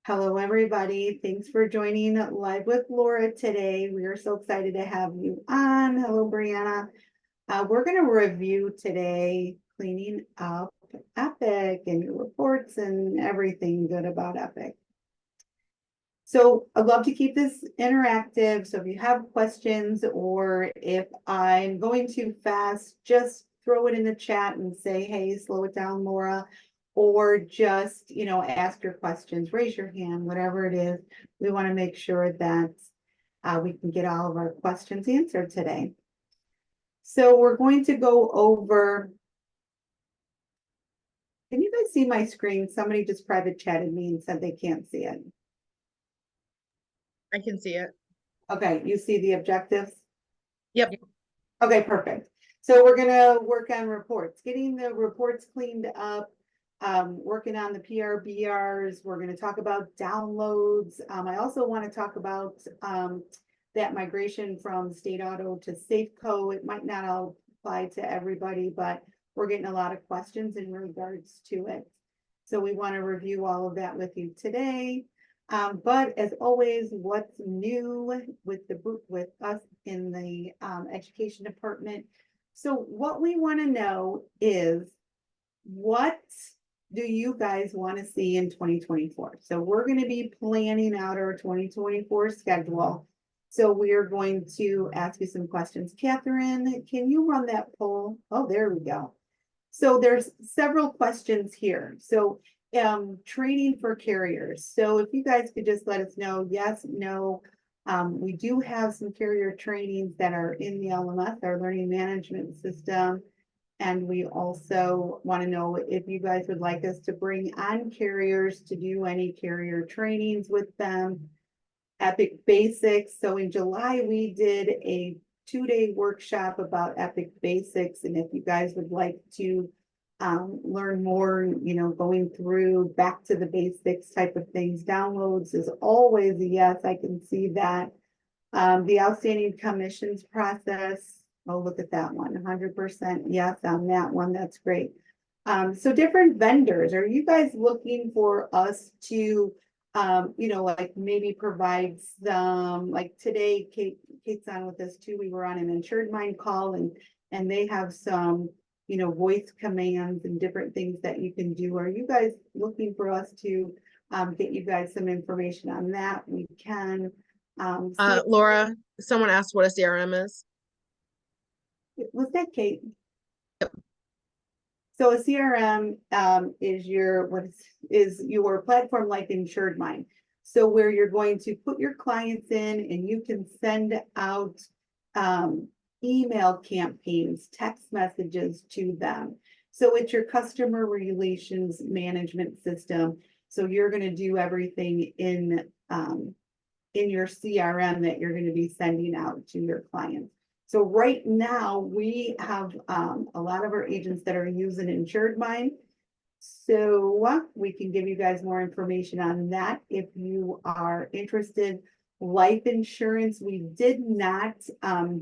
Hello, everybody. Thanks for joining Live with Laura today. We are so excited to have you on. Hello, Brianna. We're going to review today cleaning up Epic and your reports and everything good about Epic. So I'd love to keep this interactive. So if you have questions or if I'm going too fast, just throw it in the chat and say, hey, slow it down, Laura. Or just, ask your questions, raise your hand, whatever it is. We want to make sure that we can get all of our questions answered today. So we're going to go over. Can you guys see my screen? Somebody just private chatted me and said they can't see it. I can see it. Okay, you see the objectives? Yep. Okay, perfect. So we're gonna work on reports, getting the reports cleaned up, working on the PRBRs. We're gonna talk about downloads. I also want to talk about that migration from State Auto to Safeco. It might not all apply to everybody, but we're getting a lot of questions in regards to it. So we want to review all of that with you today. But as always, what's new with us in the education department? So what we want to know is, what do you guys want to see in 2024? So we're going to be planning out our 2024 schedule. So we are going to ask you some questions. Catherine, can you run that poll? Oh, there we go. So there's several questions here. So training for carriers. So if you guys could just let us know, yes, no. We do have some carrier trainings that are in the LMS, our learning management system. And we also want to know if you guys would like us to bring on carriers to do any carrier trainings with them. Epic Basics. So in July, we did a 2-day workshop about Epic Basics. And if you guys would like to learn more, going through back to the basics type of things, downloads is always a yes. I can see that. The outstanding commissions process. Oh, look at that one. 100% yes on that one. That's great. So different vendors. Are you guys looking for us to like maybe provide some, like today, Kate's on with us too. We were on an InsuredMind call and they have some, voice commands and different things that you can do. Are you guys looking for us to get you guys some information on that? We can. Laura, someone asked what a CRM is. Was that Kate? So a CRM is your platform like InsuredMind. So where you're going to put your clients in and you can send out email campaigns, text messages to them. So it's your customer relations management system. So you're going to do everything in your CRM that you're going to be sending out to your clients. So right now we have a lot of our agents that are using InsuredMind. So we can give you guys more information on that if you are interested. Life insurance, we did not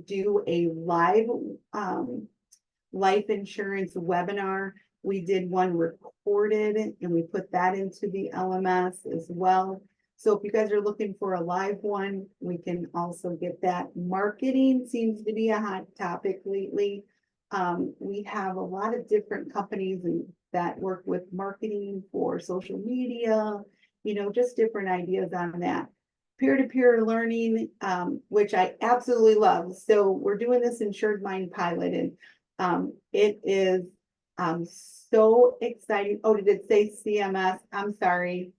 do a live life insurance webinar. We did one recorded and we put that into the LMS as well. So if you guys are looking for a live one, we can also get that. Marketing seems to be a hot topic lately. We have a lot of different companies that work with marketing for social media, just different ideas on that. Peer-to-peer learning, which I absolutely love. So we're doing this InsuredMind pilot and it is so exciting. Oh, did it say CMS? I'm sorry.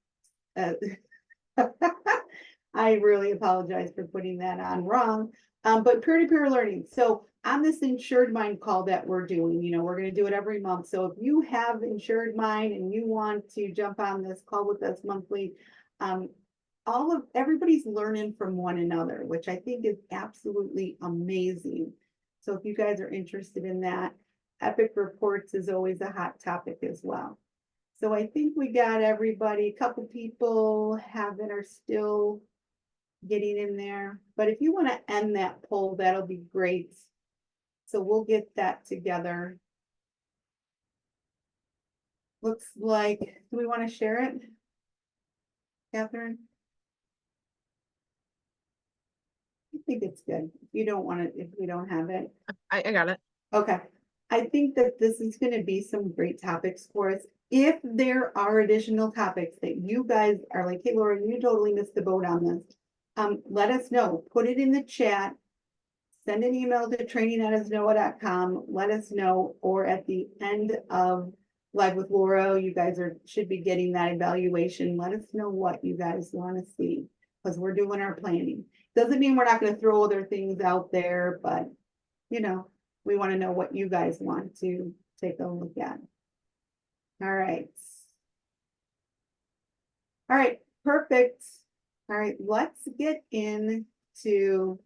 I really apologize for putting that on wrong. But peer-to-peer learning. So on this InsuredMind call that we're doing, we're going to do it every month. So if you have InsuredMind and you want to jump on this call with us monthly, everybody's learning from one another, which I think is absolutely amazing. So if you guys are interested in that, Epic Reports is always a hot topic as well. So I think we got everybody. A couple people are still getting in there. But if you want to end that poll, that'll be great. So we'll get that together. Looks like, do we want to share it? Catherine? I think it's good. You don't want it if we don't have it. I got it. Okay, I think that this is gonna be some great topics for us. If there are additional topics that you guys are like, hey, Laura, you totally missed the boat on this. Let us know, put it in the chat. Send an email to training@asnoa.com, let us know, or at the end of Live with Laura, you guys should be getting that evaluation. Let us know what you guys wanna see, because we're doing our planning. Doesn't mean we're not gonna throw other things out there, but you know, we want to know what you guys want to take a look at. All right. All right, perfect. All right, let's get into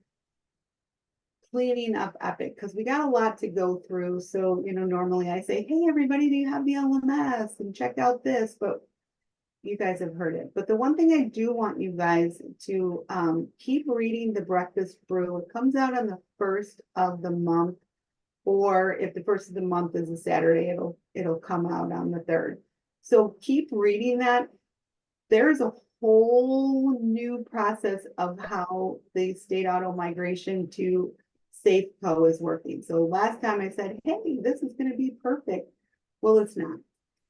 cleaning up Epic because we got a lot to go through. So, normally I say, hey, everybody, do you have the LMS and check out this? But you guys have heard it. But the one thing I do want you guys to keep reading the Breakfast Brew. It comes out on the 1st of the month. Or if the 1st of the month is a Saturday, it'll come out on the 3rd. So keep reading that. There's a whole new process of how the state auto migration to Safeco is working. So last time I said, hey, this is going to be perfect. Well, it's not.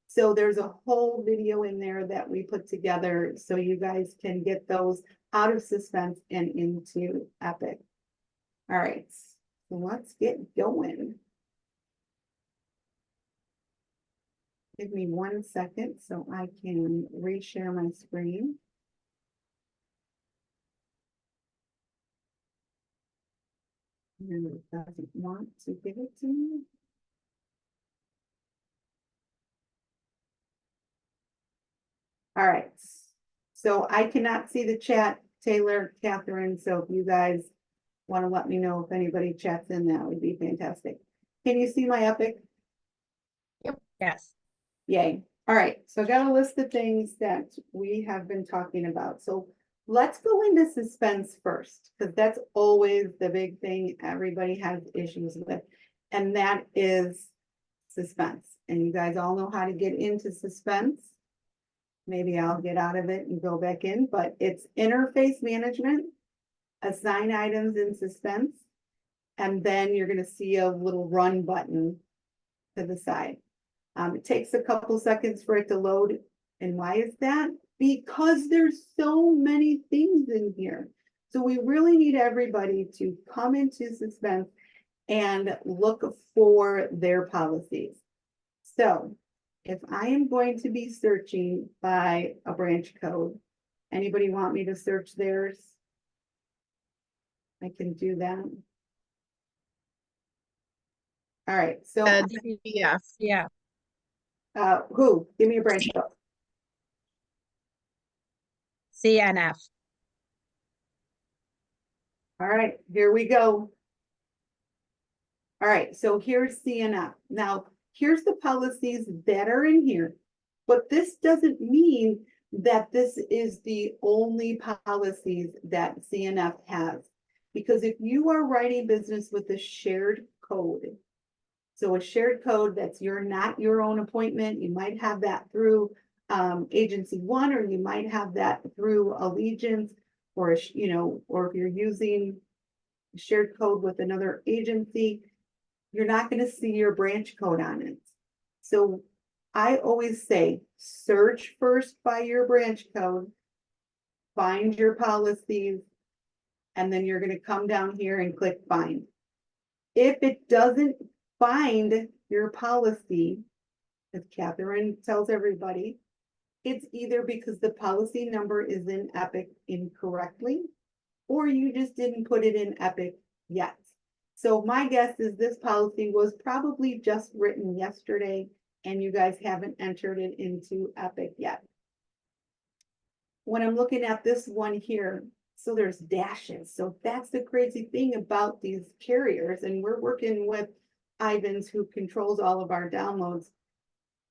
So there's a whole video in there that we put together so you guys can get those out of suspense and into Epic. All right. So let's get going. Give me 1 second so I can reshare my screen. And it doesn't want to give it to me. All right. So I cannot see the chat, Taylor, Catherine. So if you guys want to let me know if anybody chats in, that would be fantastic. Can you see my Epic? Yep. Yes. Yay. All right. So I got a list of things that we have been talking about. So let's go into suspense first, because that's always the big thing everybody has issues with. And that is suspense. And you guys all know how to get into suspense. Maybe I'll get out of it and go back in, but it's interface management, assign items in suspense, and then you're going to see a little run button to the side. It takes a couple seconds for it to load. And why is that? Because there's so many things in here. So we really need everybody to come into suspense and look for their policies. So if I am going to be searching by a branch code, anybody want me to search theirs? I can do that. All right, so DBF. Yeah. who? Give me a branch code. CNF. All right, here we go. All right, so here's CNF. Now, here's the policies that are in here, but this doesn't mean that this is the only policies that CNF has. Because if you are writing business with a shared code, so a shared code that's not your own appointment, you might have that through agency one, or you might have that through Allegiance, or or if you're using shared code with another agency, you're not going to see your branch code on it. So I always say, search first by your branch code, find your policies, and then you're going to come down here and click find. If it doesn't find your policy, as Catherine tells everybody, it's either because the policy number is in Epic incorrectly, or you just didn't put it in Epic yet. So my guess is this policy was probably just written yesterday and you guys haven't entered it into Epic yet. When I'm looking at this one here, so there's dashes. So that's the crazy thing about these carriers. And we're working with Ivans, who controls all of our downloads.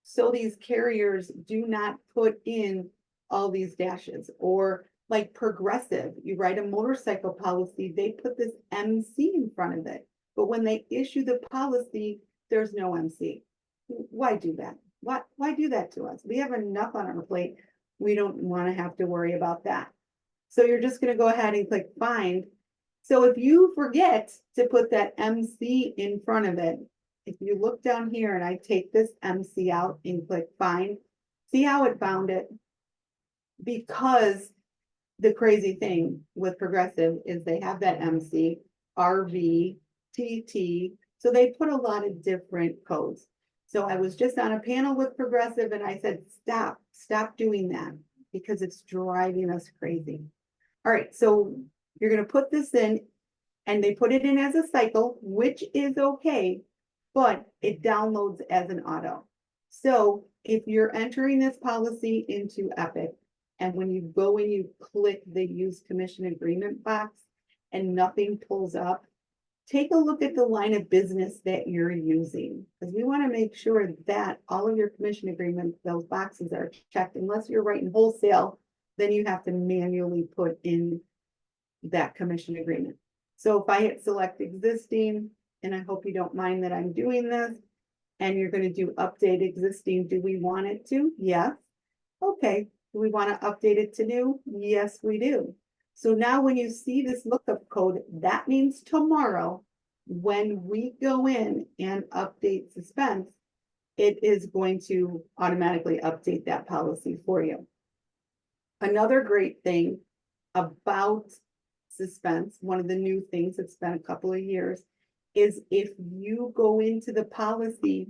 So these carriers do not put in all these dashes. Or like Progressive, you write a motorcycle policy, they put this MC in front of it. But when they issue the policy, there's no MC. Why do that? Why do that to us? We have enough on our plate. We don't want to have to worry about that. So you're just gonna go ahead and click find. So if you forget to put that MC in front of it, if you look down here and I take this MC out and click find, see how it found it? Because the crazy thing with Progressive is they have that MC, RV, TT, so they put a lot of different codes. So I was just on a panel with Progressive and I said, stop doing that because it's driving us crazy. All right, so you're gonna put this in and they put it in as a cycle, which is okay, but it downloads as an auto. So if you're entering this policy into Epic, and when you go and you click the use commission agreement box and nothing pulls up, take a look at the line of business that you're using, because we want to make sure that all of your commission agreements, those boxes are checked. Unless you're writing wholesale, then you have to manually put in that commission agreement. So if I hit select existing, and I hope you don't mind that I'm doing this, and you're going to do update existing, do we want it to? Yes. Okay. Do we want to update it to new? Yes, we do. So now when you see this lookup code, that means tomorrow, when we go in and update suspense, it is going to automatically update that policy for you. Another great thing about suspense, one of the new things that's been a couple of years, is if you go into the policy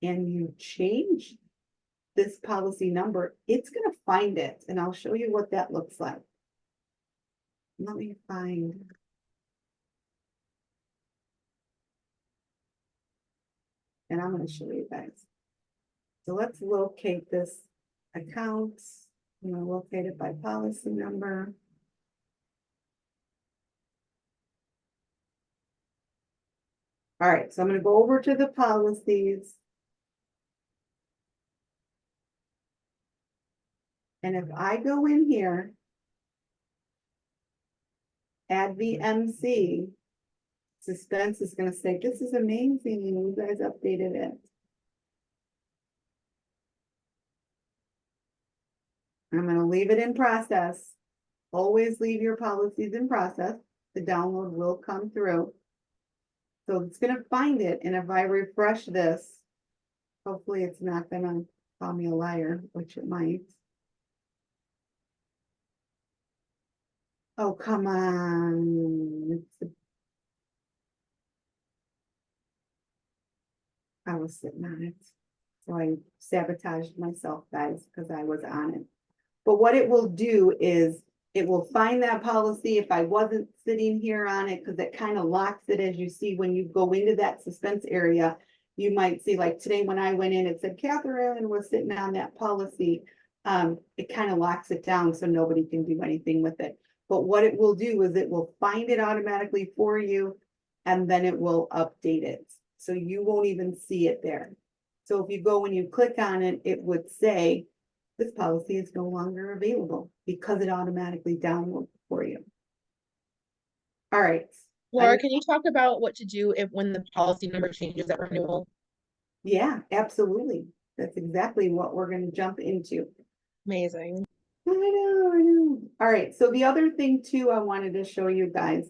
and you change this policy number, it's going to find it. And I'll show you what that looks like. Let me find. And I'm going to show you guys. So let's locate this account. I'm going to locate it by policy number. All right, so I'm going to go over to the policies. And if I go in here, add the MC, suspense is going to say, this is amazing, you guys updated it. I'm going to leave it in process. Always leave your policies in process. The download will come through. So it's going to find it. And if I refresh this, hopefully it's not going to call me a liar, which it might. Oh, come on. I was sitting on it. So I sabotaged myself, guys, because I was on it. But what it will do is it will find that policy if I wasn't sitting here on it, because it kind of locks it. As you see, when you go into that suspense area, you might see, like today when I went in, it said Catherine was sitting on that policy. It kind of locks it down so nobody can do anything with it. But what it will do is it will find it automatically for you, and then it will update it. So you won't even see it there. So if you go and you click on it, it would say, this policy is no longer available, because it automatically downloads for you. All right. Laura, can you talk about what to do if when the policy number changes at renewal? Yeah, absolutely. That's exactly what we're going to jump into. Amazing. I know. All right. So the other thing too, I wanted to show you guys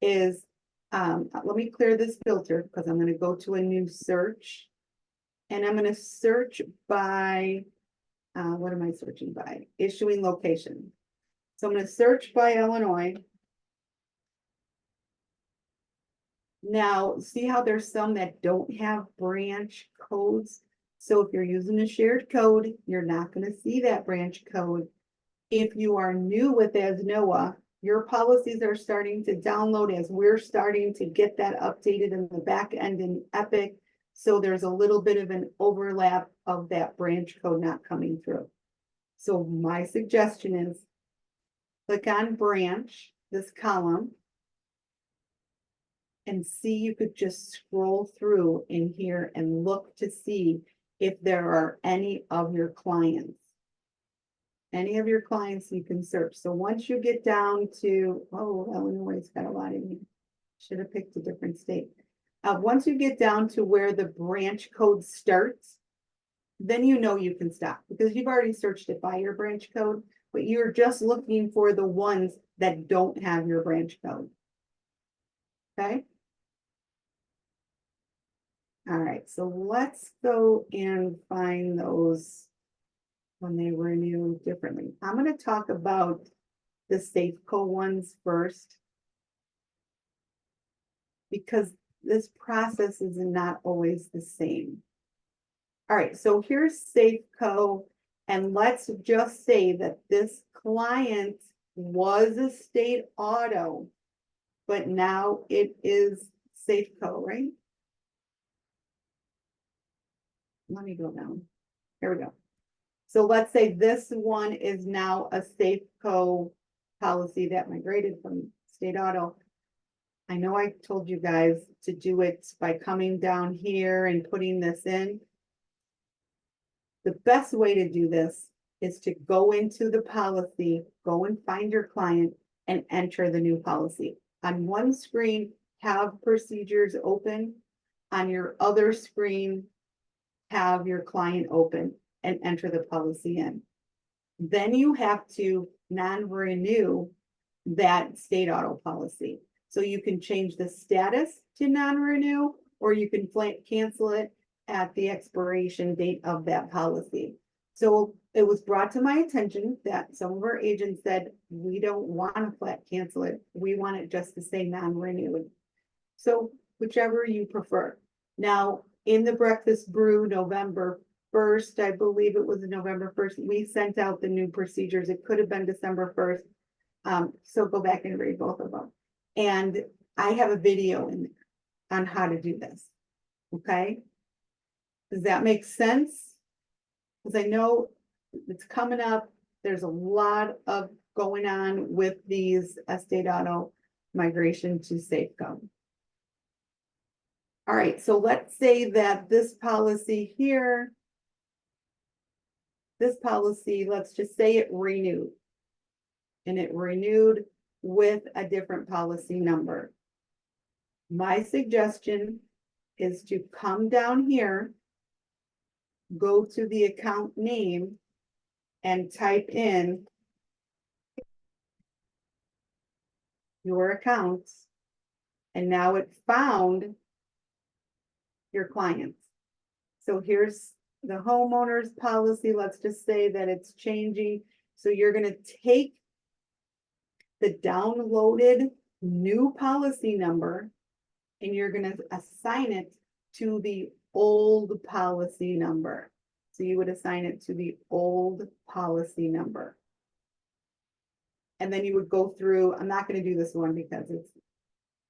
is, let me clear this filter because I'm going to go to a new search, and I'm going to search by, what am I searching by? Issuing location. So I'm going to search by Illinois. Now, see how there's some that don't have branch codes. So if you're using a shared code, you're not going to see that branch code. If you are new with AsNOA, your policies are starting to download as we're starting to get that updated in the back end in Epic. So there's a little bit of an overlap of that branch code not coming through. So my suggestion is click on branch, this column, and see, you could just scroll through in here and look to see if there are any of your clients. Any of your clients you can search. So once you get down to, oh, Illinois got a lot in here. Should have picked a different state. Once you get down to where the branch code starts, then you know you can stop because you've already searched it by your branch code, but you're just looking for the ones that don't have your branch code. Okay? All right, so let's go and find those when they renew differently. I'm going to talk about the Safeco ones first, because this process is not always the same. All right, so here's Safeco, and let's just say that this client was a State Auto, but now it is Safeco, right? Let me go down. Here we go. So let's say this one is now a Safeco policy that migrated from State Auto. I know I told you guys to do it by coming down here and putting this in. The best way to do this is to go into the policy, go and find your client and enter the new policy. On one screen, have procedures open. On your other screen, have your client open and enter the policy in. Then you have to non-renew that State Auto policy. So you can change the status to non-renew, or you can cancel it at the expiration date of that policy. So it was brought to my attention that some of our agents said, we don't want to flat cancel it. We want it just to say non-renewed. So whichever you prefer. Now, in the Breakfast Brew, November 1st, I believe it was November 1st, we sent out the new procedures. It could have been December 1st. So go back and read both of them. And I have a video in there on how to do this. Okay. Does that make sense? Because I know it's coming up. There's a lot of going on with these State Auto migration to Safeco. All right, so let's say that this policy here, this policy, let's just say it renewed. And it renewed with a different policy number. My suggestion is to come down here, go to the account name, and type in your accounts. And now it found your clients. So here's the homeowner's policy. Let's just say that it's changing. So you're going to take the downloaded new policy number and you're going to assign it to the old policy number. So you would assign it to the old policy number. And then you would go through, I'm not going to do this one because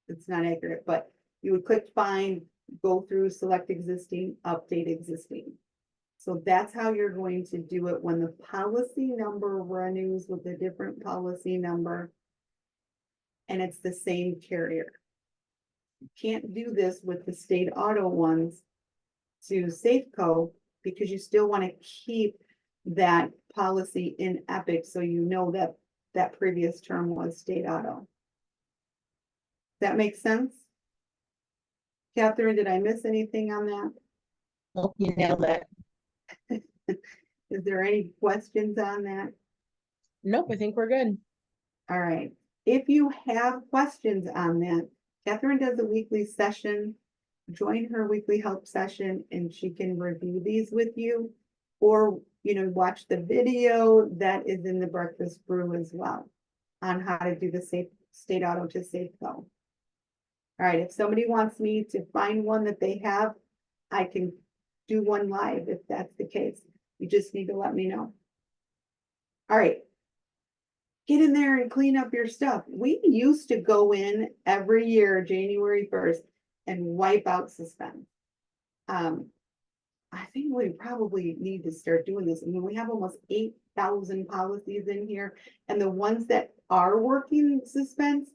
it's not accurate, but you would click find, go through, select existing, update existing. So that's how you're going to do it when the policy number renews with a different policy number and it's the same carrier. You can't do this with the State Auto ones to Safeco because you still want to keep that policy in Epic so you know that that previous term was State Auto. That makes sense? Catherine, did I miss anything on that? Oh, you nailed it. Is there any questions on that? Nope, I think we're good. All right. If you have questions on that, Catherine does a weekly session. Join her weekly help session and she can review these with you, or, watch the video that is in the Breakfast Brew as well on how to do the State Auto to Safeco. All right. If somebody wants me to find one that they have, I can do one live if that's the case. You just need to let me know. All right. Get in there and clean up your stuff. We used to go in every year, January 1st, and wipe out suspense. I think we probably need to start doing this. I mean, we have almost 8,000 policies in here, and the ones that are working suspense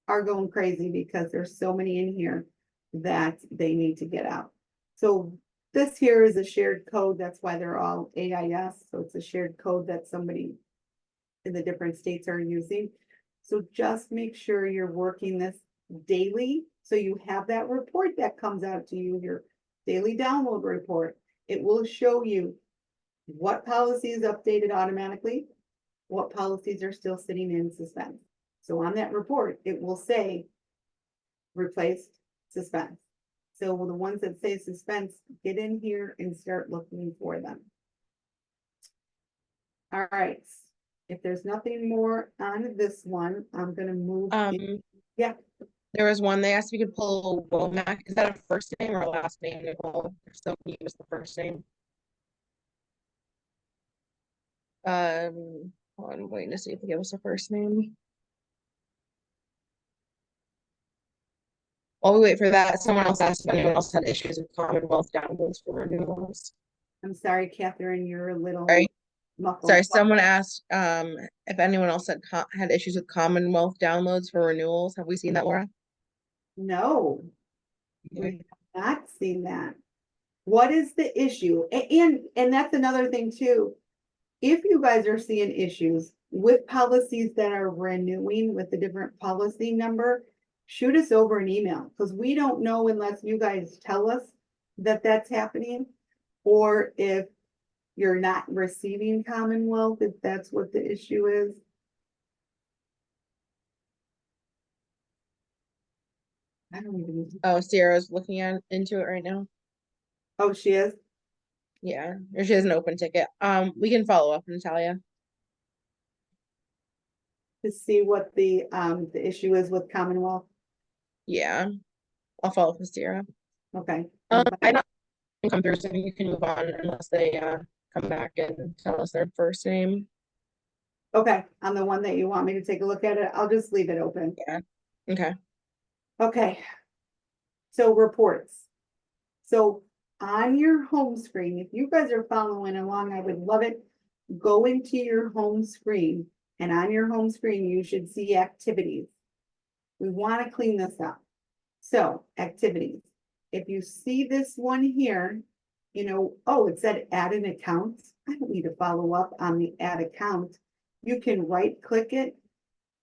are going crazy because there's so many in here that they need to get out. So this here is a shared code. That's why they're all AIS. So it's a shared code that somebody in the different states are using. So just make sure you're working this daily. So you have that report that comes out to you, your daily download report. It will show you what policy is updated automatically, what policies are still sitting in suspense. So on that report, it will say replaced, suspense. So the ones that say suspense, get in here and start looking for them. All right, if there's nothing more on this one, I'm gonna move. Yeah. There was one, they asked if you could pull Womack. Is that a first name or a last name, Nicole? If so, can you use the first name? Hold on, I'm waiting to see if they give us a first name. While we wait for that, someone else asked if anyone else had issues with Commonwealth downloads for renewals. I'm sorry, Catherine, you're a little Sorry. muffled. Sorry, someone asked if anyone else had issues with Commonwealth downloads for renewals. Have we seen that, Laura? No, we have not seen that. What is the issue? And that's another thing too. If you guys are seeing issues with policies that are renewing with a different policy number, shoot us over an email, because we don't know unless you guys tell us that that's happening. Or if you're not receiving Commonwealth, if that's what the issue is. I don't even. Oh, Sierra's looking into it right now. Oh, she is? Yeah, or she has an open ticket. We can follow up, Natalia. To see what the issue is with Commonwealth. Yeah, I'll follow up with Sierra. Okay. I don't come through, so you can move on unless they come back and tell us their first name. Okay, on the one that you want me to take a look at it, I'll just leave it open. Yeah. Okay. Okay. So reports. So on your home screen, if you guys are following along, I would love it. Go into your home screen, and on your home screen, you should see activities. We want to clean this up. So activities. If you see this one here, you know, oh, it said add an account. I don't need to follow up on the add account. You can right click it,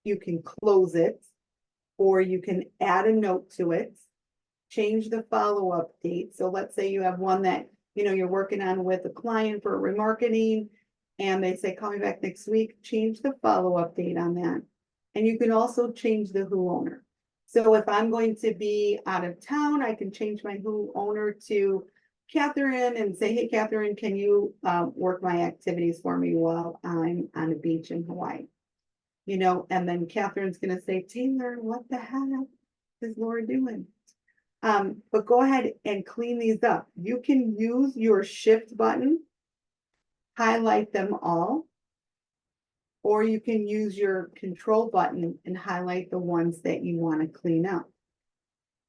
you can close it, or you can add a note to it, change the follow-up date. So let's say you have one that, you know, you're working on with a client for remarketing, and they say, call me back next week, change the follow-up date on that. And you can also change the who owner. So if I'm going to be out of town, I can change my who owner to Catherine and say, hey, Catherine, can you work my activities for me while I'm on a beach in Hawaii? You know, and then Catherine's gonna say, Taylor, what the heck is Laura doing? But go ahead and clean these up. You can use your shift button, highlight them all, or you can use your control button and highlight the ones that you want to clean up.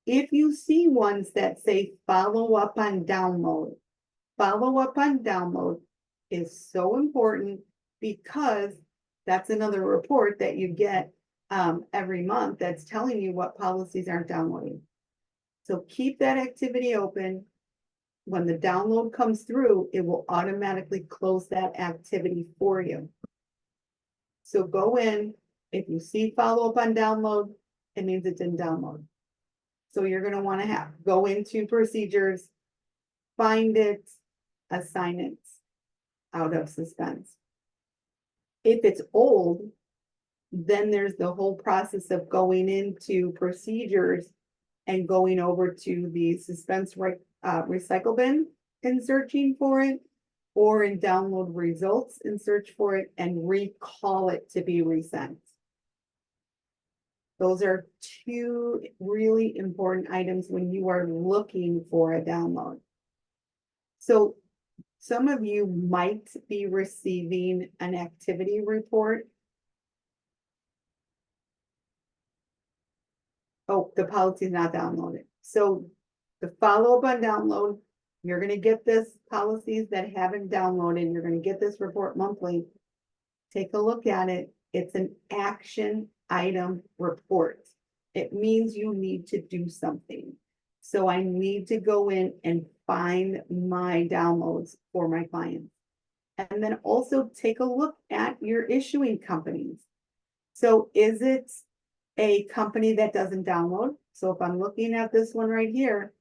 If you see ones that say follow up on download is so important, because that's another report that you get every month that's telling you what policies aren't downloading. So keep that activity open. When the download comes through, it will automatically close that activity for you. So go in, if you see follow up on download, it means it didn't download. So you're going to want to go into procedures, find it, assign it out of suspense. If it's old, then there's the whole process of going into procedures and going over to the suspense recycle bin and searching for it, or in download results and search for it and recall it to be resent. Those are two really important items when you are looking for a download. So some of you might be receiving an activity report. Oh, the policy is not downloaded. So the follow-up on download, you're going to get this policies that haven't downloaded. You're going to get this report monthly. Take a look at it. It's an action item report. It means you need to do something. So I need to go in and find my downloads for my clients. And then also take a look at your issuing companies. So is it a company that doesn't download? So if I'm looking at this one right here,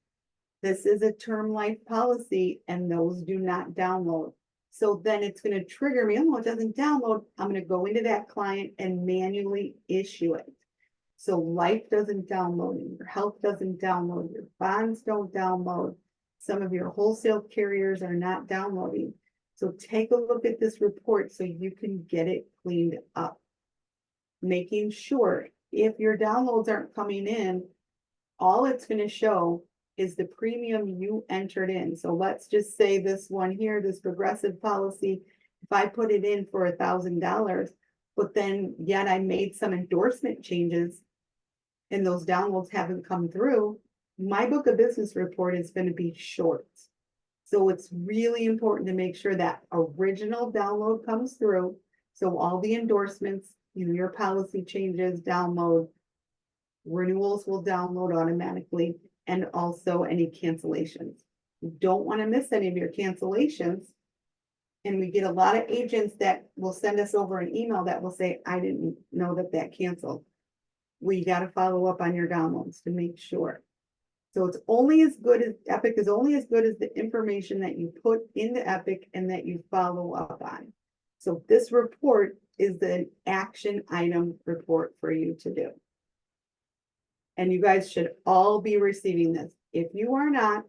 this is a term life policy and those do not download. So then it's gonna trigger me, oh, it doesn't download. I'm gonna go into that client and manually issue it. So life doesn't download, and your health doesn't download, your bonds don't download. Some of your wholesale carriers are not downloading. So take a look at this report so you can get it cleaned up. Making sure if your downloads aren't coming in, all it's gonna show is the premium you entered in. So let's just say this one here, this progressive policy, if I put it in for $1,000, but then yet I made some endorsement changes and those downloads haven't come through, my book of business report is gonna be short. So it's really important to make sure that original download comes through. So all the endorsements, your policy changes, download, renewals will download automatically, and also any cancellations. You don't want to miss any of your cancellations. And we get a lot of agents that will send us over an email that will say, I didn't know that canceled. We got to follow up on your downloads to make sure. So it's only as good as Epic is only as good as the information that you put into Epic and that you follow up on. So this report is the action item report for you to do. And you guys should all be receiving this. If you are not,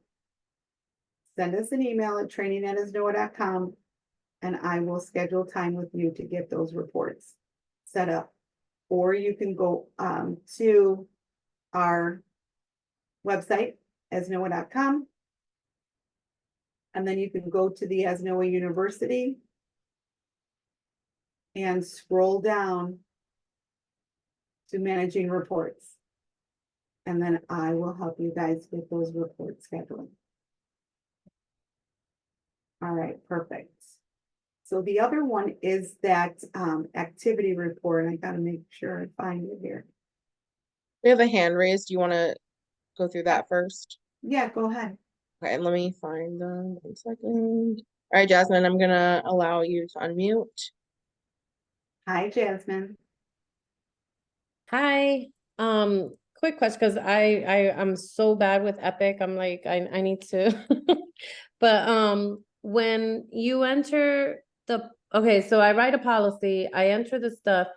send us an email at training@asnoa.com and I will schedule time with you to get those reports set up. Or you can go to our website, asnoa.com. And then you can go to the Asnoa University and scroll down to managing reports. And then I will help you guys get those reports scheduled. All right, perfect. So the other one is that activity report. I gotta make sure I find it here. We have a hand raised. Do you want to go through that first? Yeah, go ahead. Okay, let me find them. 1 second. All right, Jasmine, I'm gonna allow you to unmute. Hi, Jasmine. Hi, quick question, because I'm so bad with Epic. I'm like, I need to. But when you enter okay, so I write a policy, I enter the stuff.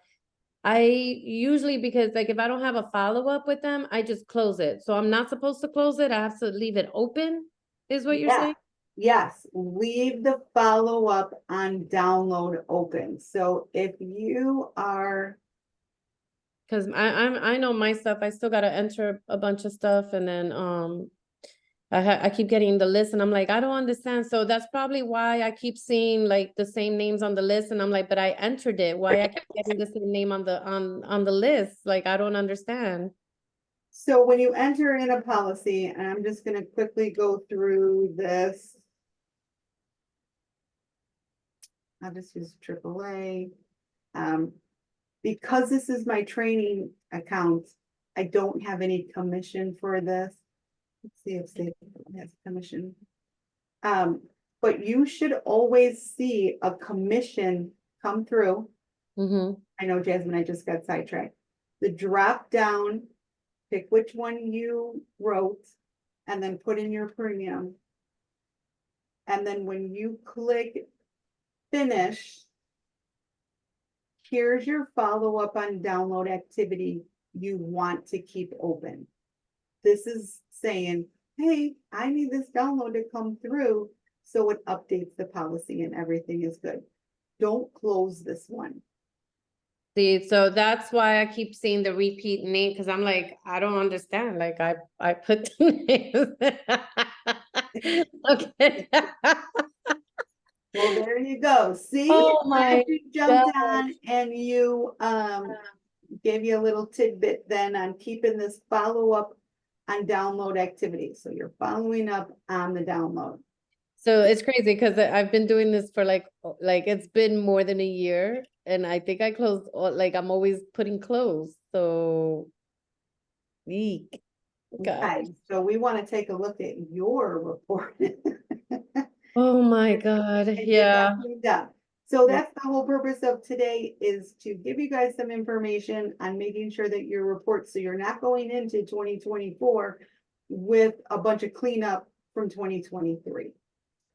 I usually, because like if I don't have a follow-up with them, I just close it. So I'm not supposed to close it. I have to leave it open, is what you're Yeah. saying? Yes, leave the follow-up on download open. So if you are, Because I know my stuff. I still gotta enter a bunch of stuff, and then I keep getting the list, and I'm like, I don't understand. So that's probably why I keep seeing like the same names on the list, and I'm like, but I entered it. Why I keep getting the same name on the list? Like, I don't understand. so when you enter in a policy, and I'm just gonna quickly go through this. I'll just use AAA. Because this is my training account, I don't have any commission for this. Let's see if state has commission. But you should always see a commission come through. Mm-hmm. I know, Jasmine, I just got sidetracked. The drop down, pick which one you wrote, and then put in your premium. And then when you click finish, here's your follow-up on download activity you want to keep open. This is saying, hey, I need this download to come through so it updates the policy and everything is good. Don't close this one. See, so that's why I keep seeing the repeat name, because I'm like, I don't understand. Like, I put the names. Okay. Well, there you go. See? Oh my Glad you jumped on and you gave you a little tidbit then on keeping this follow-up on download activity. So you're following up on the download. So it's crazy because I've been doing this for like it's been more than a year, and I think I closed like I'm always putting close. So, eek. God. Okay, so we want to take a look at your report. Oh my God. and get Yeah. that cleaned up. So that's the whole purpose of today, is to give you guys some information on making sure that your reports, so you're not going into 2024 with a bunch of cleanup from 2023.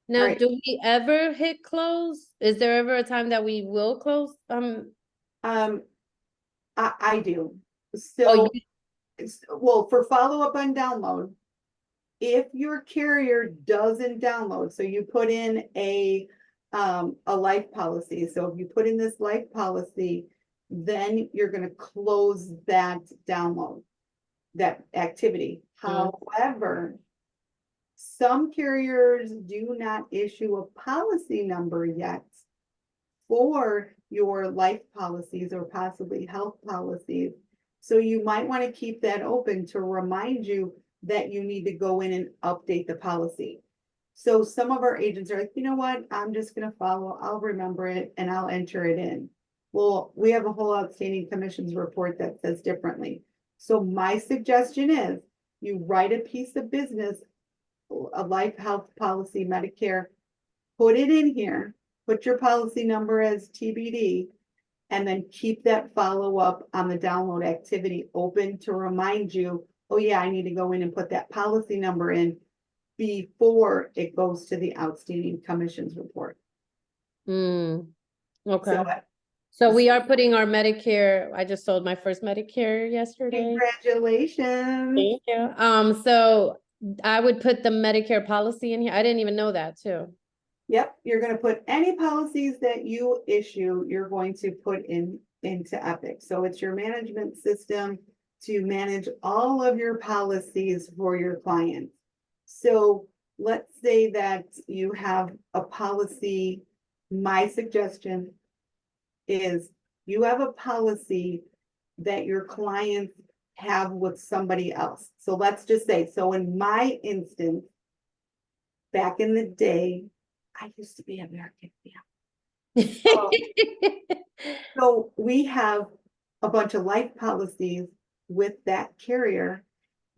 Now, Right. do we ever hit close? Is there ever a time that we will close? I do. Oh, So, well, for follow-up on download, if your carrier doesn't download, so you put in a life policy. So if you put in this life policy, then you're gonna close that download, that activity. Mm. However, some carriers do not issue a policy number yet for your life policies or possibly health policies. So you might want to keep that open to remind you that you need to go in and update the policy. So some of our agents are like, you know what, I'm just gonna follow, I'll remember it and I'll enter it in. Well, we have a whole outstanding commissions report that says differently. So my suggestion is you write a piece of business, a life health policy, Medicare, put it in here, put your policy number as TBD, and then keep that follow-up on the download activity open to remind you, oh yeah, I need to go in and put that policy number in before it goes to the outstanding commissions report. Okay. So So we are putting our Medicare, I just sold my first Medicare yesterday. congratulations. Thank you. So I would put the Medicare policy in here. I didn't even know that too. Yep, you're gonna put any policies that you issue, you're going to put into Epic. So it's your management system to manage all of your policies for your clients. So let's say that you have a policy, my suggestion is you have a policy that your clients have with somebody else. So let's just say, so in my instance, back in the day, I used to be American. So we have a bunch of life policies with that carrier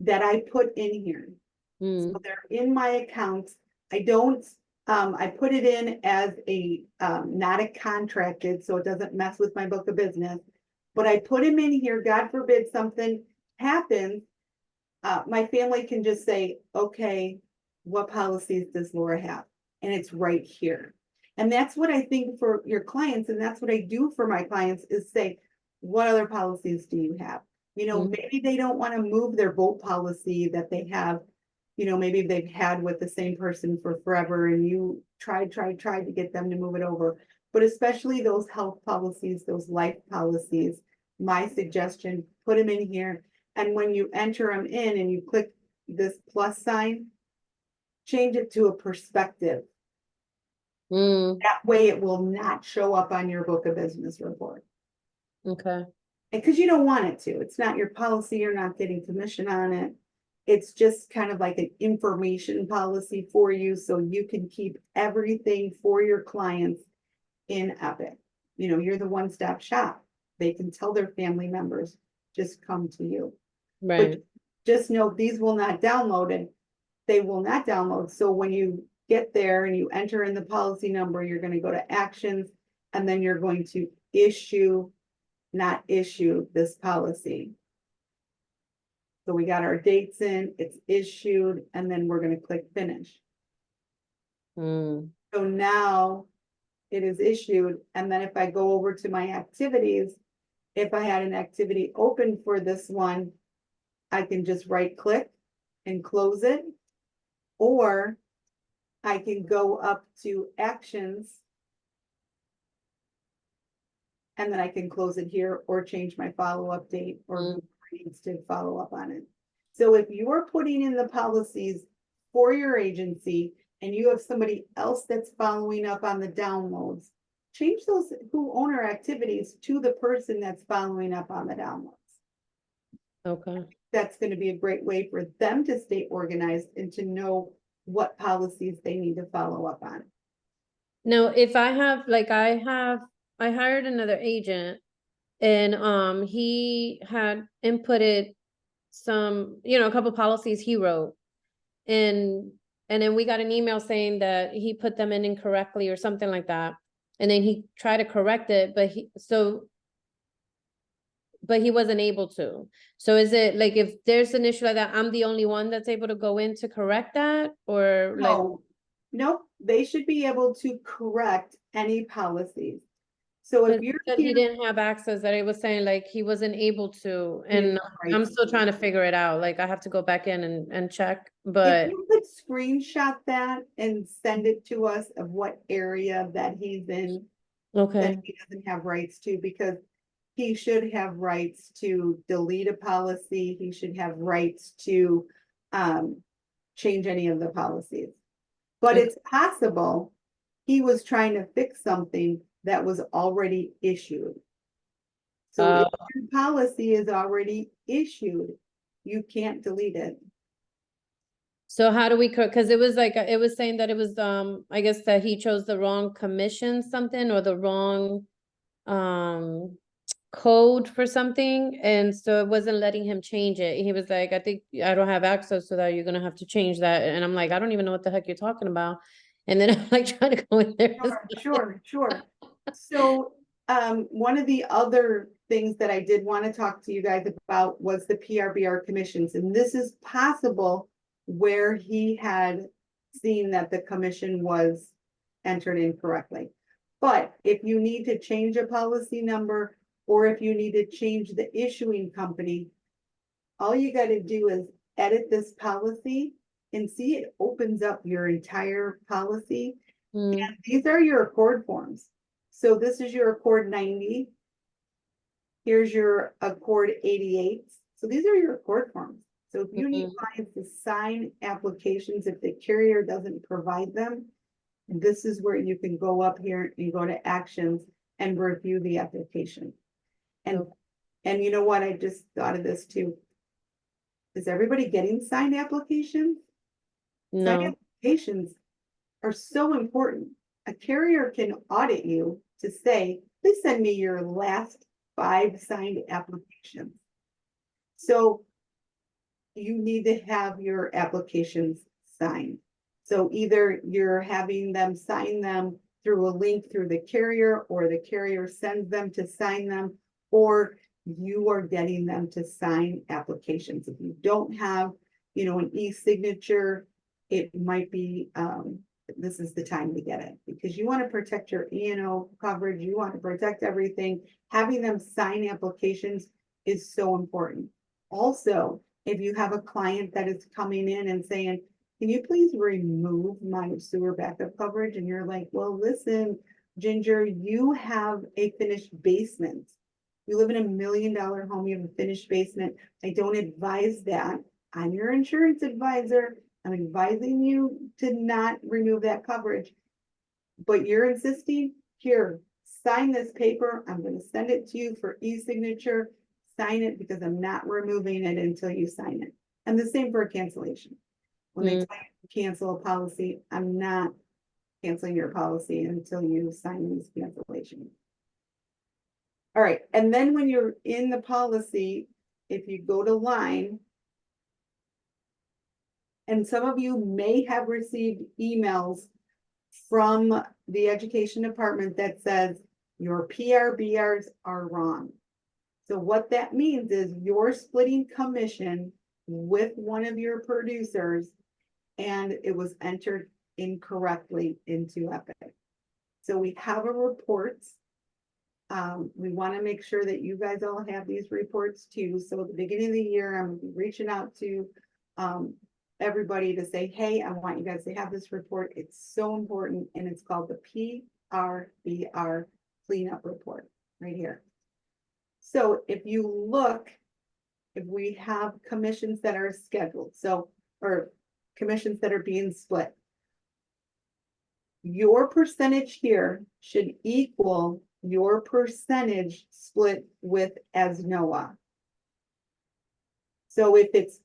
that I put in here. Mm, So they're in my accounts. I don't, I put it in as a, not a contracted, so it doesn't mess with my book of business. But I put them in here, God forbid something happens. My family can just say, okay, what policies does Laura have? And it's right here. And that's what I think for your clients, and that's what I do for my clients is say, what other policies do you have? You know, Mhm. maybe they don't want to move their boat policy that they have, you know, maybe they've had with the same person for forever and you tried to get them to move it over. But especially those health policies, those life policies, my suggestion, put them in here. And when you enter them in and you click this plus sign, change it to a perspective. Mm, That way it will not show up on your book of business report. okay. Because you don't want it to. It's not your policy. You're not getting commission on it. It's just kind of like an information policy for you so you can keep everything for your clients in Epic. You know, you're the one-stop shop. They can tell their family members, just come to you. Right. But just know these will not download and they will not download. So when you get there and you enter in the policy number, you're going to go to actions and then you're going to issue, not issue this policy. So we got our dates in, it's issued, and then we're going to click finish. Mm, So now it is issued. And then if I go over to my activities, if I had an activity open for this one, I can just right click and close it. Or I can go up to actions. And then I can close it here or change my follow-up date or who needs to follow up on it. So if you're putting in the policies for your agency and you have somebody else that's following up on the downloads, change those who owner activities to the person that's following up on the downloads. okay. That's going to be a great way for them to stay organized and to know what policies they need to follow up on. Now, if I have, like, I hired another agent and he had inputted some, a couple policies he wrote. And then we got an email saying that he put them in incorrectly or something like that. And then he tried to correct it, but he wasn't able to. So is it like, if there's an issue like that, I'm the only one that's able to go in to correct that, or like? No, nope, they should be able to correct any policies. So if But you're that he here, didn't have access, that it was saying like he wasn't able to, He didn't and have rights I'm still to. trying to figure it out, like I have to go back in and check, if but you could screenshot that and send it to us of what area that he's in, that okay, he doesn't have rights to, because he should have rights to delete a policy, he should have rights to change any of the policies. But Okay. it's possible he was trying to fix something that was already issued. So if your policy is already issued, you can't delete it. so how do we, cause it was like, it was saying that it was, I guess that he chose the wrong commission something, or the wrong code for something, and so it wasn't letting him change it. He was like, I think I don't have access to that, you're gonna have to change that, and I'm like, I don't even know what the heck you're talking about. And then I'm like trying to go in there. Sure. So, one of the other things that I did want to talk to you guys about was the PRBR commissions, and this is possible where he had seen that the commission was entered incorrectly. But if you need to change a policy number, or if you need to change the issuing company, all you got to do is edit this policy and see it opens up your entire policy. Hmm. And these are your accord forms. So this is your Accord 90. Here's your Accord 88. So these are your accord forms. So if you need clients to sign applications, if the carrier doesn't provide them, this is where you can go up here and go to actions and review the application. And, Okay. and you know what? I just thought of this too. Is everybody getting signed applications? Signed No, applications are so important. A carrier can audit you to say, please send me your last 5 signed applications. So you need to have your applications signed. So either you're having them sign them through a link through the carrier, or the carrier sends them to sign them, or you are getting them to sign applications. If you don't have, an e-signature, it might be, this is the time to get it, because you want to protect your E&O coverage. You want to protect everything. Having them sign applications is so important. Also, if you have a client that is coming in and saying, can you please remove my sewer backup coverage? And you're like, well, listen, Ginger, you have a finished basement. You live in $1 million home, you have a finished basement. I don't advise that. I'm your insurance advisor. I'm advising you to not remove that coverage. But you're insisting, here, sign this paper. I'm going to send it to you for e-signature. Sign it, because I'm not removing it until you sign it. And the same for a cancellation. When they tell you to cancel a policy, I'm not canceling your policy until you sign this cancellation. All right, and then when you're in the policy, if you go to line, and some of you may have received emails from the education department that says your PRBRs are wrong. So what that means is you're splitting commission with one of your producers, and it was entered incorrectly into Epic. So we have a report. We want to make sure that you guys all have these reports too. So at the beginning of the year, I'm reaching out to everybody to say, hey, I want you guys to have this report. It's so important. And it's called the PRBR cleanup report right here. So if you look, if we have commissions that are scheduled, or commissions that are being split, your percentage here should equal your percentage split with ASNOA. So if it's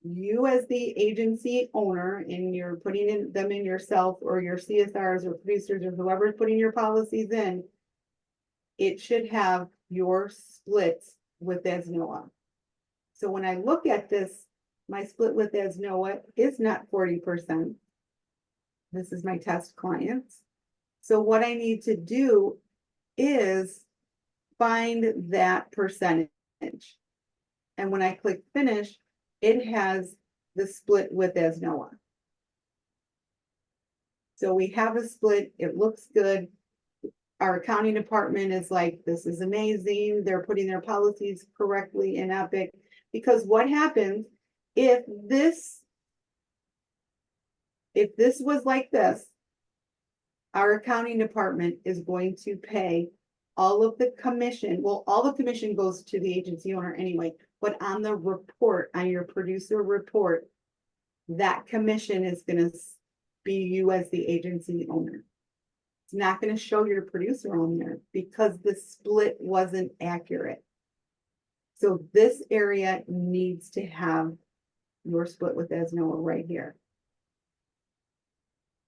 you as the agency owner and you're putting them in yourself, or your CSRs or producers or whoever's putting your policies in, it should have your splits with ASNOA. So when I look at this, my split with ASNOA is not 40%. This is my test clients. So what I need to do is find that percentage. And when I click finish, it has the split with ASNOA. So we have a split, it looks good. Our accounting department is like, this is amazing, they're putting their policies correctly in Epic. Because what happens if this was like this, our accounting department is going to pay all of the commission, well, all the commission goes to the agency owner anyway, but on the report, on your producer report, that commission is gonna be you as the agency owner. It's not gonna show your producer on there because the split wasn't accurate. So this area needs to have your split with ESNOA right here.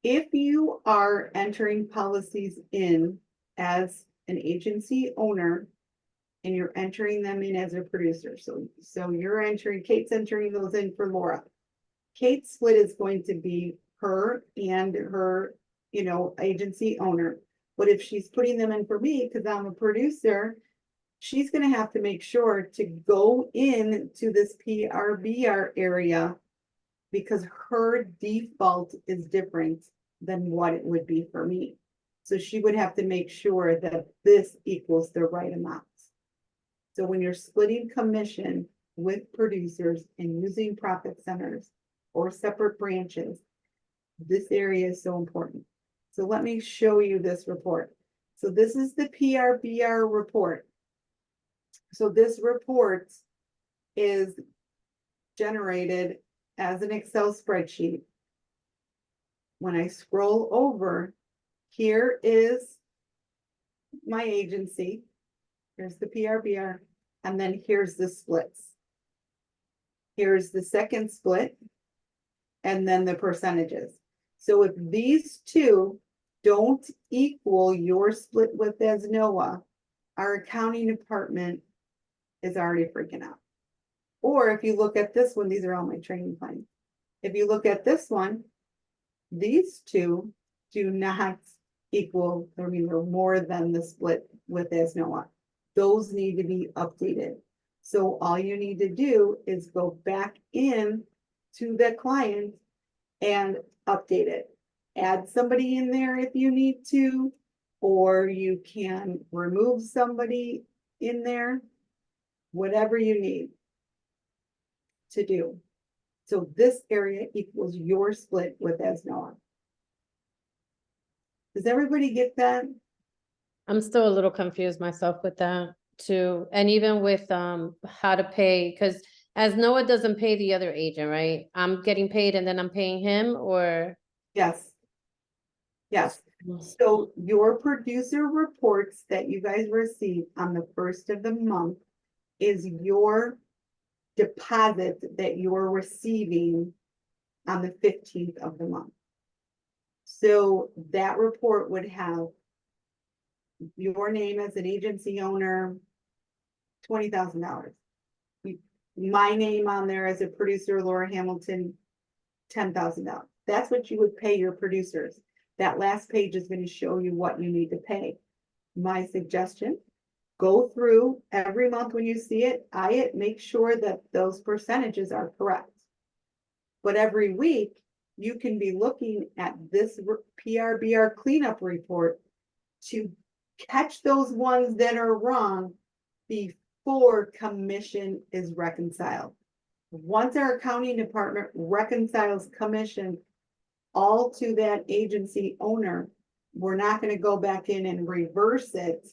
If you are entering policies in as an agency owner and you're entering them in as a producer, so you're entering, Kate's entering those in for Laura. Kate's split is going to be her and her, agency owner. But if she's putting them in for me, because I'm a producer, she's gonna have to make sure to go in to this PRBR area because her default is different than what it would be for me. So she would have to make sure that this equals the right amounts. So when you're splitting commission with producers and using profit centers or separate branches, this area is so important. So let me show you this report. So this is the PRBR report. So this report is generated as an Excel spreadsheet. When I scroll over, here is my agency. Here's the PRBR, and then here's the splits. Here's the second split, and then the percentages. So if these two don't equal your split with ESNOA, our accounting department is already freaking out. Or if you look at this one, these are all my training plans. If you look at this one, these two do not equal, or more than the split with ESNOA. Those need to be updated. So all you need to do is go back in to the client and update it. Add somebody in there if you need to, or you can remove somebody in there, whatever you need to do. So this area equals your split with ESNOA. Does everybody get that? I'm still a little confused myself with that too. And even with how to pay, because as Noah doesn't pay the other agent, right? I'm getting paid and then I'm paying him, or Yes. Yes. So your producer reports that you guys receive on the first of the month is your deposit that you're receiving on the 15th of the month. So that report would have your name as an agency owner, $20,000. My name on there as a producer, Laura Hamilton, $10,000. That's what you would pay your producers. That last page is going to show you what you need to pay. My suggestion, go through every month when you see it, eye it, make sure that those percentages are correct. But every week, you can be looking at this PRBR cleanup report to catch those ones that are wrong before commission is reconciled. Once our accounting department reconciles commission all to that agency owner, we're not going to go back in and reverse it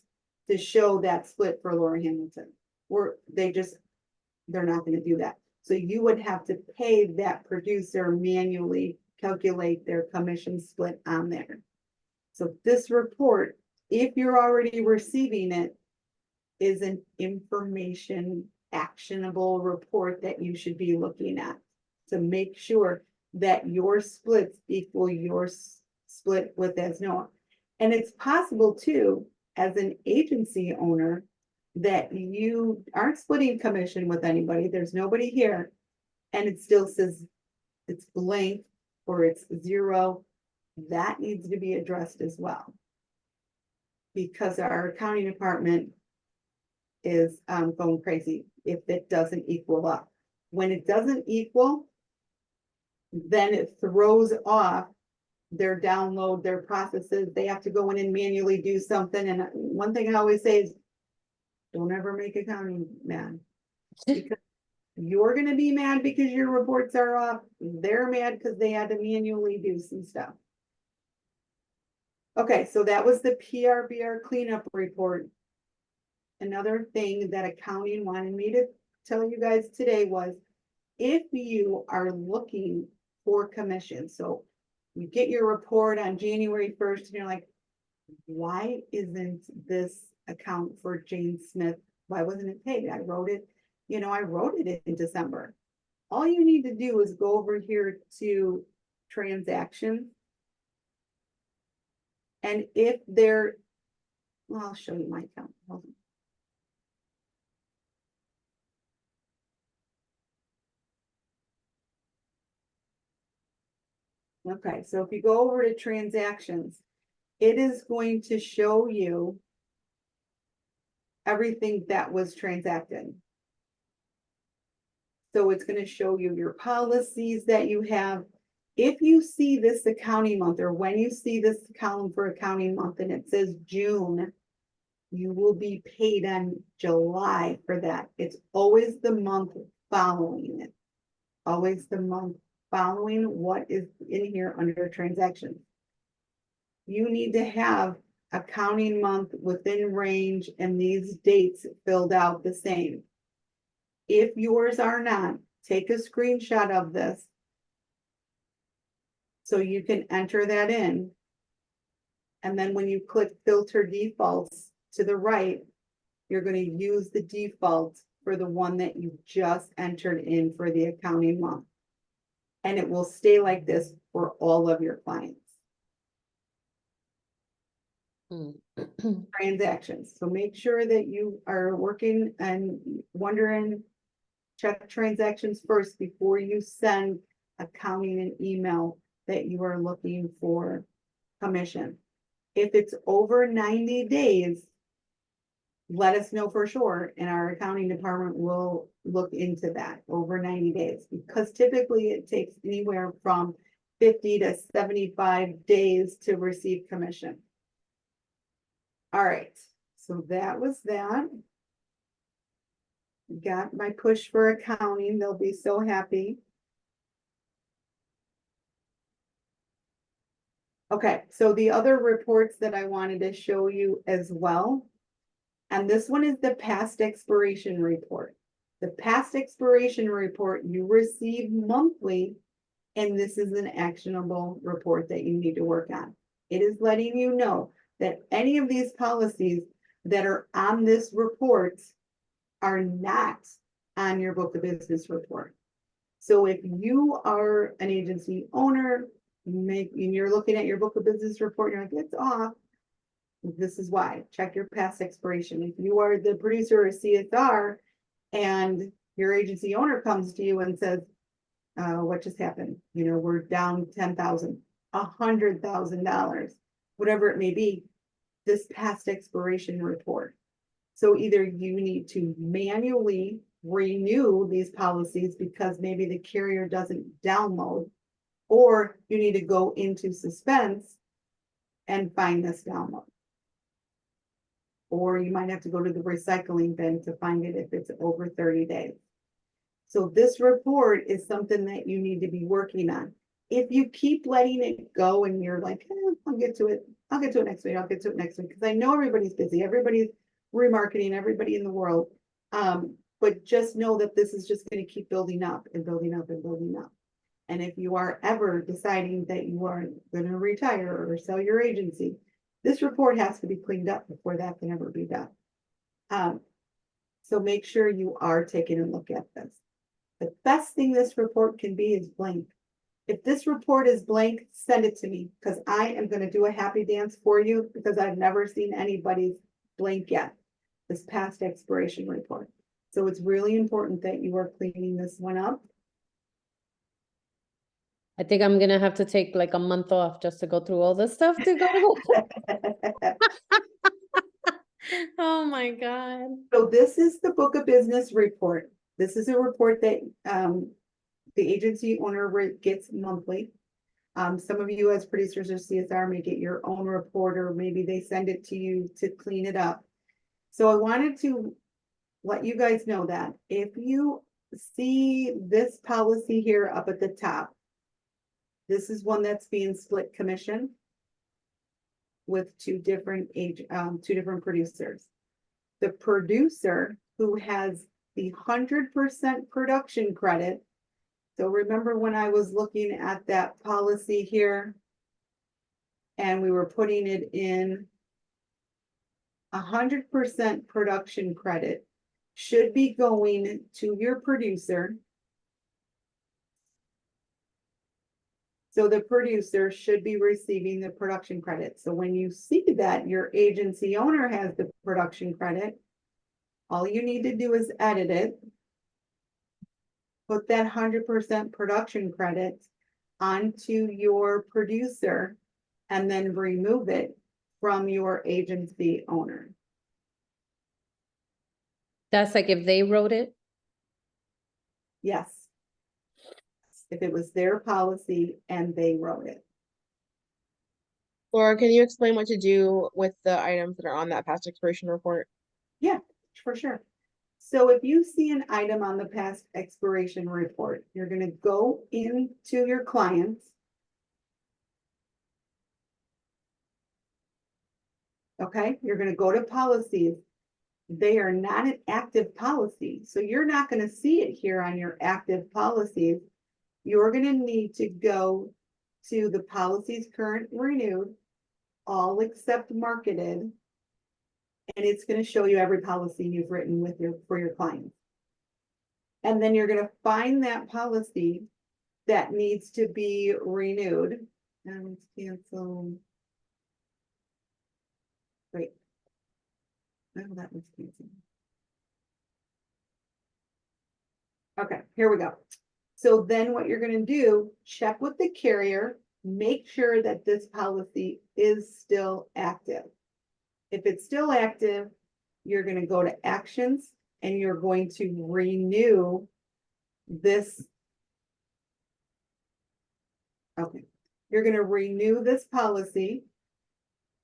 to show that split for Laura Hamilton. They're not going to do that. So you would have to pay that producer manually, calculate their commission split on there. So this report, if you're already receiving it, is an information actionable report that you should be looking at to make sure that your splits equal your split with ESNOA. And it's possible too, as an agency owner, that you aren't splitting commission with anybody, there's nobody here, and it still says it's blank or it's zero. That needs to be addressed as well. Because our accounting department is going crazy if it doesn't equal up. When it doesn't equal, then it throws off their download, their processes, they have to go in and manually do something, and one thing I always say is, don't ever make accounting mad. Because you're gonna be mad because your reports are off, they're mad because they had to manually do some stuff. Okay, so that was the PRBR cleanup report. Another thing that accounting wanted me to tell you guys today was, if you are looking for commission, so you get your report on January 1st and you're like, why isn't this account for Jane Smith, why wasn't it paid? I wrote it in December. All you need to do is go over here to transactions. And if they're, well, I'll show you my account. Hold on. Okay, so if you go over to transactions, it is going to show you everything that was transacted. So it's going to show you your policies that you have. If you see this accounting month, or when you see this column for accounting month and it says June, you will be paid on July for that. It's always the month following it. Always the month following what is in here under transactions. You need to have accounting month within range and these dates filled out the same. If yours are not, take a screenshot of this so you can enter that in. And then when you click filter defaults to the right, you're going to use the default for the one that you just entered in for the accounting month. And it will stay like this for all of your clients. Transactions. So make sure that you are working and wondering, check transactions first before you send accounting an email that you are looking for commission. If it's over 90 days, let us know for sure, and our accounting department will look into that over 90 days, because typically it takes anywhere from 50 to 75 days to receive commission. All right, so that was that. Got my push for accounting. They'll be so happy. Okay, so the other reports that I wanted to show you as well. And this one is the past expiration report. The past expiration report you receive monthly, and this is an actionable report that you need to work on. It is letting you know that any of these policies that are on this report are not on your book of business report. So if you are an agency owner, and you're looking at your book of business report, you're like, it's off. This is why. Check your past expiration. If you are the producer or CSR and your agency owner comes to you and says, what just happened? You know, we're down $10,000, $100,000, whatever it may be, this past expiration report. So either you need to manually renew these policies because maybe the carrier doesn't download, or you need to go into suspense and find this download. Or you might have to go to the recycling bin to find it if it's over 30 days. So this report is something that you need to be working on. If you keep letting it go and you're like, I'll get to it next week, because I know everybody's busy, everybody's remarketing, everybody in the world. But just know that this is just going to keep building up and building up and building up. And if you are ever deciding that you are going to retire or sell your agency, this report has to be cleaned up before that can ever be done. So make sure you are taking a look at this. The best thing this report can be is blank. If this report is blank, send it to me, because I am going to do a happy dance for you, because I've never seen anybody's blank yet, this past expiration report. So it's really important that you are cleaning this one up. I think I'm gonna have to take like a month off just to go through all this stuff to go. Oh my God. So this is the book of business report. This is a report that the agency owner gets monthly. Some of you as producers of CSR may get your own report, or maybe they send it to you to clean it up. So I wanted to let you guys know that if you see this policy here up at the top, this is one that's being split commission with two different producers. The producer who has the 100% production credit. So remember when I was looking at that policy here and we were putting it in 100% production credit should be going to your producer. So the producer should be receiving the production credit. So when you see that your agency owner has the production credit, all you need to do is edit it. Put that 100% production credit onto your producer and then remove it from your agency owner. That's like if they wrote it? Yes. If it was their policy and they wrote it. Laura, can you explain what to do with the items that are on that past expiration report? Yeah, for sure. So if you see an item on the past expiration report, you're going to go into your clients. Okay, you're going to go to policies. They are not an active policy, so you're not going to see it here on your active policies. You're going to need to go to the policies current renewed, all except marketed, and it's going to show you every policy you've written for your clients. And then you're going to find that policy that needs to be renewed. And let's cancel. Wait. No, that was canceled. Okay, here we go. So then what you're going to do, check with the carrier, make sure that this policy is still active. If it's still active, you're going to go to actions and you're going to renew this. Okay, you're going to renew this policy.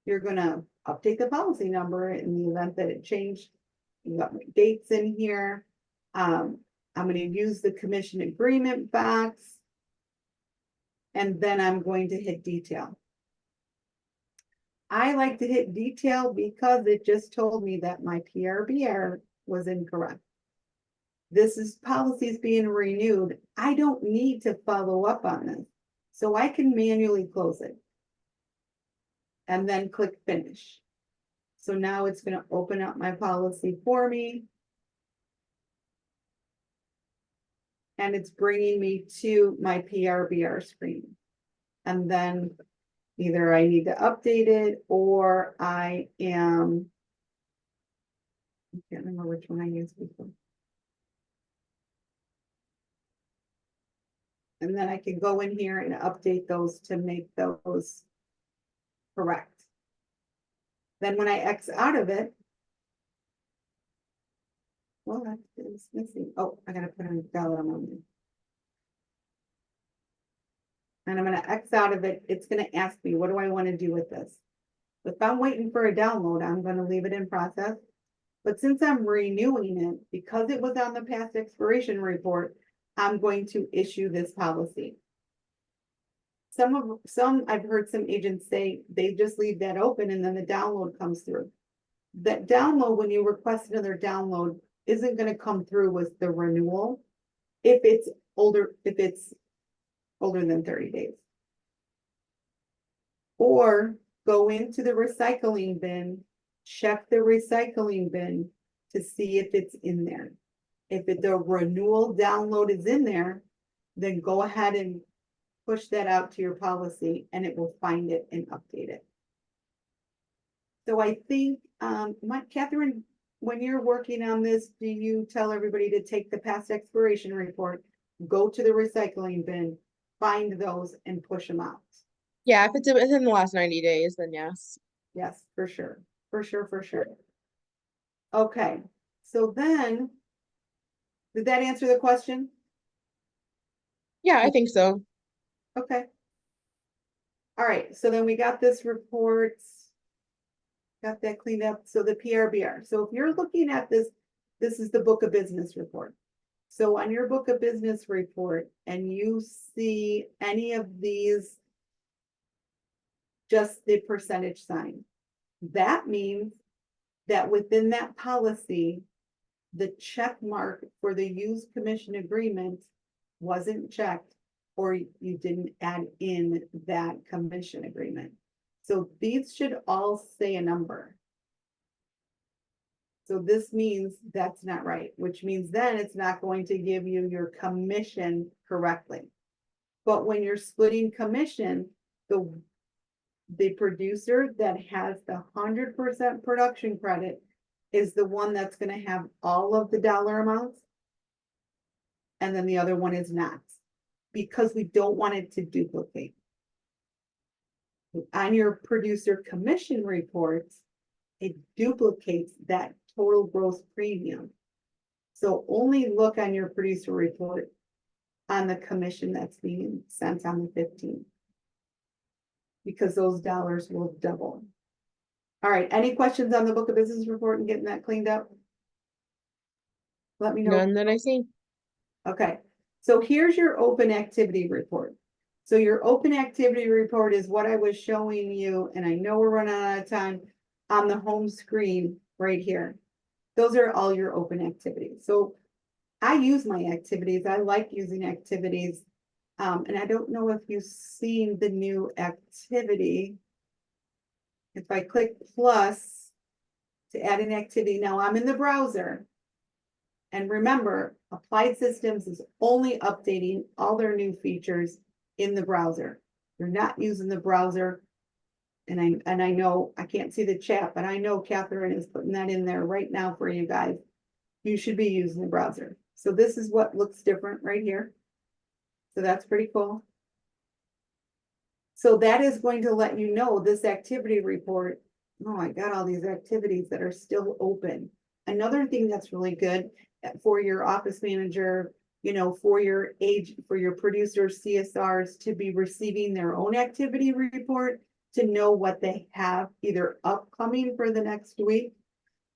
You're going to update the policy number in the event that it changed. You got my dates in here. I'm going to use the commission agreement box. And then I'm going to hit detail. I like to hit detail because it just told me that my PRBR was incorrect. This is policies being renewed. I don't need to follow up on this. So I can manually close it. And then click finish. So now it's going to open up my policy for me. And it's bringing me to my PRBR screen. And then either I need to update it or I can't remember which one I used before. And then I can go in here and update those to make those correct. Then when I X out of it, well, that is missing. Oh, I gotta put a dollar amount in. And I'm gonna X out of it. It's gonna ask me, what do I want to do with this? If I'm waiting for a download, I'm gonna leave it in process. But since I'm renewing it, because it was on the past expiration report, I'm going to issue this policy. Some I've heard some agents say they just leave that open and then the download comes through. That download, when you request another download, isn't going to come through with the renewal if it's older than 30 days. Or go into the recycling bin, check the recycling bin to see if it's in there. If the renewal download is in there, then go ahead and push that out to your policy and it will find it and update it. So I think, Catherine, when you're working on this, do you tell everybody to take the past expiration report, go to the recycling bin, find those and push them out? Yeah, if it's within the last 90 days, then yes. Yes, for sure. For sure, for sure. Okay, so then, did that answer the question? Yeah, I think so. Okay. All right, so then we got this report. Got that cleaned up. So the PRBR. So if you're looking at this, this is the book of business report. So on your book of business report and you see any of these, just the percentage sign, that means that within that policy, the check mark for the used commission agreement wasn't checked, or you didn't add in that commission agreement. So these should all say a number. So this means that's not right, which means then it's not going to give you your commission correctly. But when you're splitting commission, the producer that has the 100% production credit is the one that's gonna have all of the dollar amounts. And then the other one is not, because we don't want it to duplicate. On your producer commission reports, it duplicates that total gross premium. So only look on your producer report on the commission that's being sent on the 15th. Because those dollars will double. All right, any questions on the book of business report and getting that cleaned up? Let me know. None that I see. Okay, so here's your open activity report. So your open activity report is what I was showing you, and I know we're running out of time, on the home screen right here. Those are all your open activities. So I use my activities. I like using activities. And I don't know if you've seen the new activity. If I click plus to add an activity, now I'm in the browser. And remember, Applied Systems is only updating all their new features in the browser. You're not using the browser. And I know, I can't see the chat, but I know Catherine is putting that in there right now for you guys. You should be using the browser. So this is what looks different right here. So that's pretty cool. So that is going to let you know this activity report. Oh, I got all these activities that are still open. Another thing that's really good for your office manager, you know, for your producers, CSRs to be receiving their own activity report, to know what they have either upcoming for the next week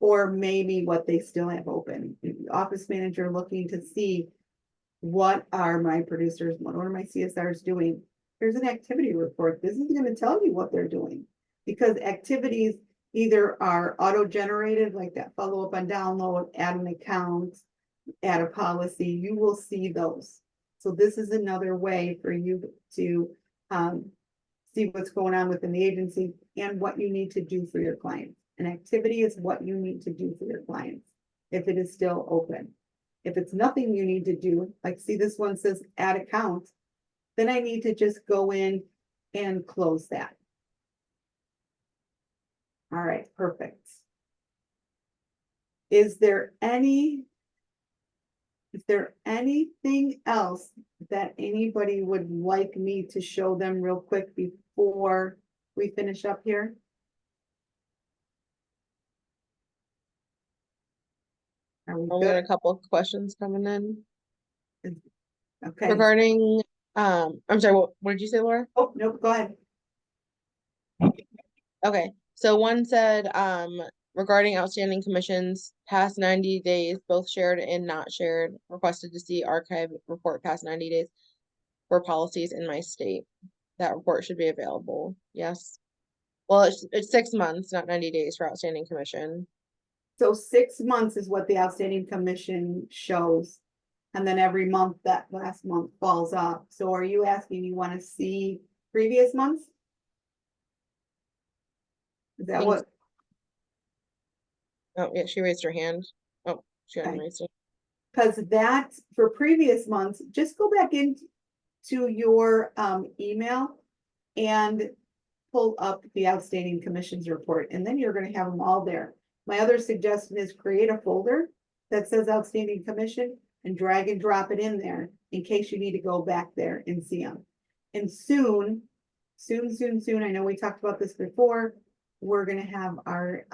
or maybe what they still have open. Office manager looking to see what are my producers, what are my CSRs doing? Here's an activity report. This is going to tell you what they're doing, because activities either are auto-generated, like that follow up on download, add an account, add a policy. You will see those. So this is another way for you to see what's going on within the agency and what you need to do for your clients. An activity is what you need to do for your clients if it is still open. If it's nothing you need to do, like see this one says add account, then I need to just go in and close that. All right, perfect. Is there anything else that anybody would like me to show them real quick before we finish up here? Are we We got good? a couple of questions coming in Okay. regarding, I'm sorry, what did you say, Laura? Oh, no, go ahead. Okay, so one said, regarding outstanding commissions, past 90 days, both shared and not shared, requested to see archive report past 90 days for policies in my state. That report should be available. Yes. Well, it's 6 months, not 90 days for outstanding commission. So 6 months is what the outstanding commission shows. And then every month, that last month falls off. So are you asking, you want to see previous months? Is that Think- what? Oh, yeah, she raised her hand. Oh, she Okay. unraised it. Because that, for previous months, just go back into your email and pull up the outstanding commissions report, and then you're gonna have them all there. My other suggestion is create a folder that says outstanding commission and drag and drop it in there in case you need to go back there and see them. And soon, I know we talked about this before, we're gonna have our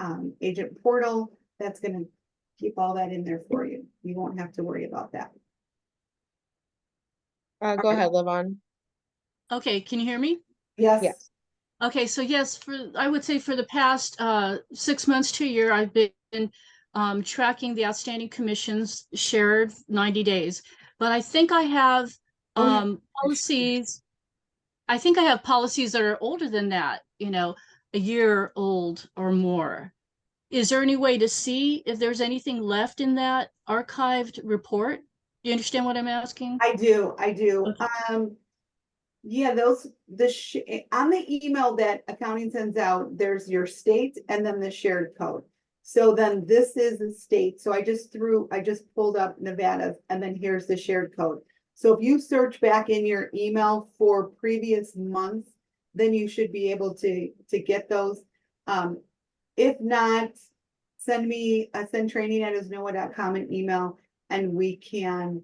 agent portal that's gonna keep all that in there for you. You won't have to worry about that. Go ahead, Livon. Okay, can you hear me? Yes. Yes. Okay, so yes, I would say for the past 6 months to a year, I've been tracking the outstanding commissions shared 90 days. But I think I have Oh, yeah. policies. I think I have policies that are older than that, a year old or more. Is there any way to see if there's anything left in that archived report? Do you understand what I'm asking? I do. Okay. Yeah, on the email that accounting sends out, there's your state and then the shared code. So then this is the state. So I just pulled up Nevada's and then here's the shared code. So if you search back in your email for previous months, then you should be able to get those. If not, send training@isnoa.com an email and we can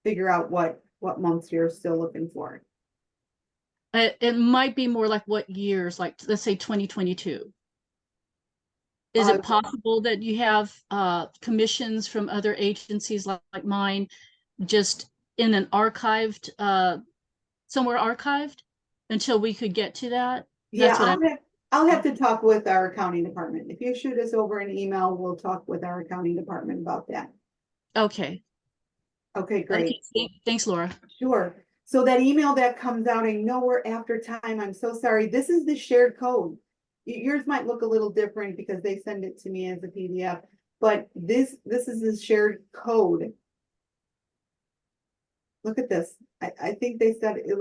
figure out what months you're still looking for. It might be more like what years, like let's say 2022. Is it possible that you have commissions from other agencies like mine just in an archived, somewhere archived until we could get to that? Yeah, That's what I'll have to talk with our accounting department. If you shoot us over an email, we'll talk with our accounting department about that. Okay. Okay, great. Okay, thanks, Laura. Sure. So that email that comes out, I know we're after time. I'm so sorry. This is the shared code. Yours might look a little different because they send it to me as a PDF, but this is the shared code. Look at this. I think they said it